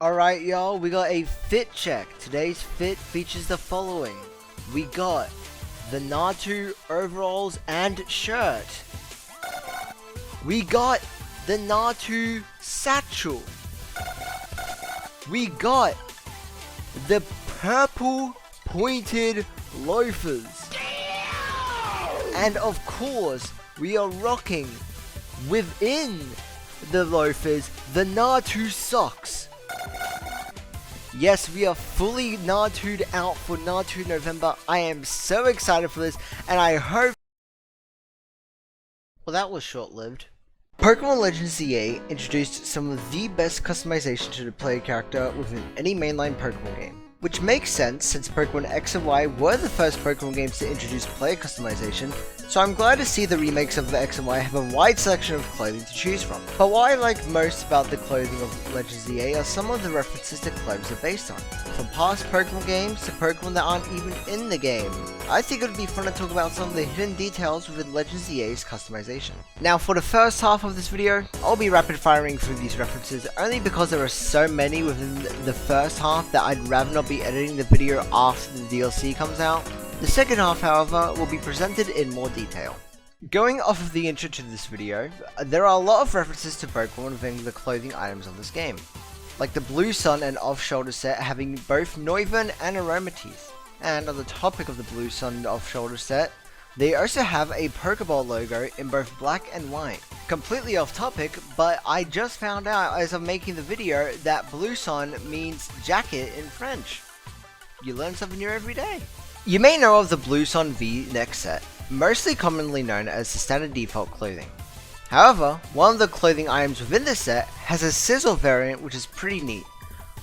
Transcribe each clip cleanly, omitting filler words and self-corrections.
Alright y'all, we got a fit check. Today's fit features the following. We got the Natu overalls and shirt. We got the Natu satchel. We got the purple pointed loafers. And of course, we are rocking within the loafers the Natu socks. Yes, we are fully Natu'd out for Natu November. I am so excited for this, and I hope... Well, that was short-lived. Pokemon Legends ZA introduced some of the best customization to the player character within any mainline Pokemon game. Which makes sense since Pokemon X and Y were the first Pokemon games to introduce player customization, so I'm glad to see the remakes of the X and Y have a wide selection of clothing to choose from. But what I like most about the clothing of Legends ZA are some of the references the clothes are based on, from past Pokemon games to Pokemon that aren't even in the game. I think it would be fun to talk about some of the hidden details within Legends ZA's customization. Now for the first half of this video, I'll be rapid firing through these references only because there are so many within the first half that I'd rather not be editing the video after the DLC comes out. The second half, however, will be presented in more detail. Going off of the intro to this video, there are a lot of references to Pokemon within the clothing items of this game, like the Blue Sun and off-shoulder set having both Noivern and Aromatisse. And on the topic of the Blue Sun off-shoulder set, they also have a Pokeball logo in both black and white. Completely off topic, but I just found out as I'm making the video that Blue Sun means jacket in French. You learn something new every day. You may know of the Blue Sun V-neck set, mostly commonly known as the standard default clothing. However, one of the clothing items within this set has a sizzle variant which is pretty neat.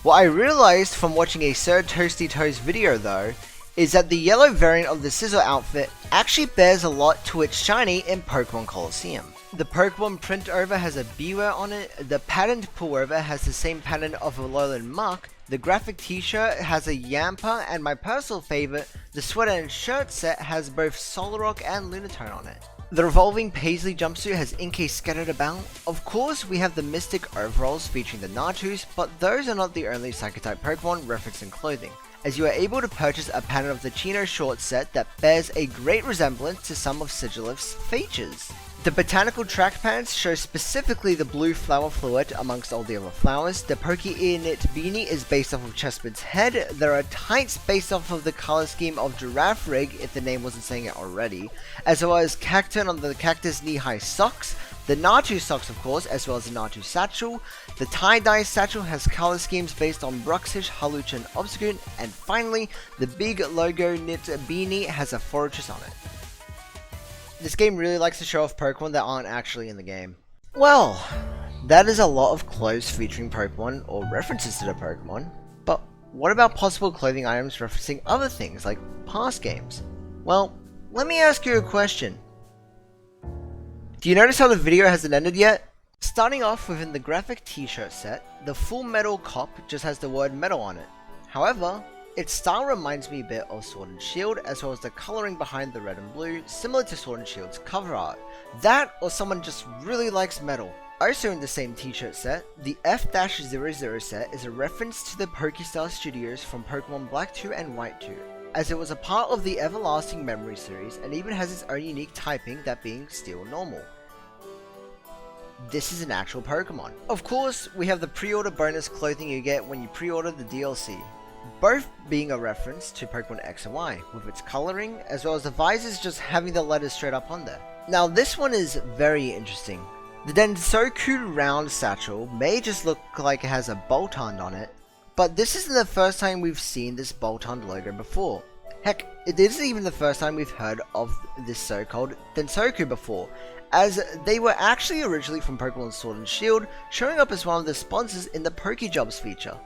What I realized from watching a Sir Toasty Toast video though, is that the yellow variant of the sizzle outfit actually bears a lot to its shiny in Pokemon Colosseum. The Pokemon print over has a Beware on it, the patterned pullover has the same pattern of a Lowland Muck, the graphic t-shirt has a Yamper, and my personal favourite, the sweater and shirt set has both Solrock and Lunatone on it. The revolving Paisley jumpsuit has Inkay scattered about. Of course, we have the Mystic overalls featuring the Natus, but those are not the only Psychic-type Pokemon referenced in clothing, as you are able to purchase a pattern of the Chino short set that bears a great resemblance to some of Sigilif's features. The botanical track pants show specifically the blue flower fluid amongst all the other flowers. The Poke-Knit beanie is based off of Chespin's head. There are tights based off of the color scheme of Giraffe Rig, if the name wasn't saying it already, as well as Cacturn on the Cactus knee-high socks. The Natu socks, of course, as well as the Natu satchel. The tie-dye satchel has color schemes based on Bruxish, Hawlucha, and Obstagoon. And finally, the big logo knit beanie has a Fortress on it. This game really likes to show off Pokemon that aren't actually in the game. Well, that is a lot of clothes featuring Pokemon, or references to the Pokemon. But what about possible clothing items referencing other things, like past games? Well, let me ask you a question. Do you notice how the video hasn't ended yet? Starting off within the graphic t-shirt set, the Full Metal Cop just has the word metal on it. However, its style reminds me a bit of Sword and Shield, as well as the colouring behind the red and blue, similar to Sword and Shield's cover art. That, or someone just really likes metal. Also in the same t-shirt set, the F-00 set is a reference to the Pokestar Studios from Pokemon Black 2 and White 2, as it was a part of the Everlasting Memory series and even has its own unique typing, that being Steel Normal. This is an actual Pokemon. Of course, we have the pre-order bonus clothing you get when you pre-order the DLC. Both being a reference to Pokemon X and Y, with its colouring, as well as the visors just having the letters straight up on there. Now this one is very interesting. The Densoku round satchel may just look like it has a Boltund on it, but this isn't the first time we've seen this Boltund logo before. Heck, it isn't even the first time we've heard of this so-called Densoku before, as they were actually originally from Pokemon Sword and Shield, showing up as one of the sponsors in the Pokejobs feature.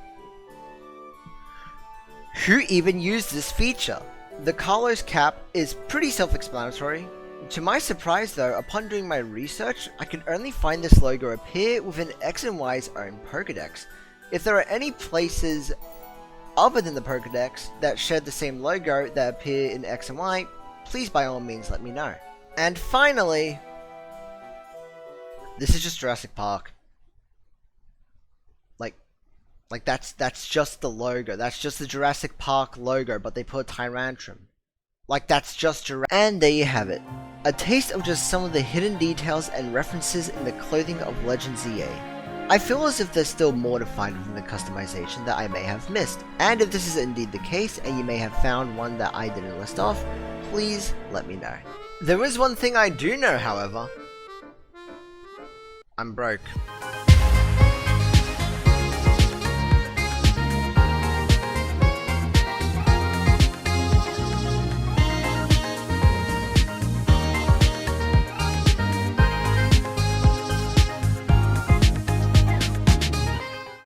Who even used this feature? The Kalos cap is pretty self-explanatory. To my surprise though, upon doing my research, I could only find this logo appear within X and Y's own Pokedex. If there are any places other than the Pokedex that share the same logo that appear in X and Y, please by all means let me know. And finally, this is just Jurassic Park. Like, Like that's just the logo. That's just the Jurassic Park logo, but they put a Tyrantrum. Like that's just Jurassic. And there you have it. A taste of just some of the hidden details and references in the clothing of Legends EA. I feel as if there's still more to find within the customization that I may have missed, and if this is indeed the case and you may have found one that I didn't list off, please let me know. There is one thing I do know, however. I'm broke.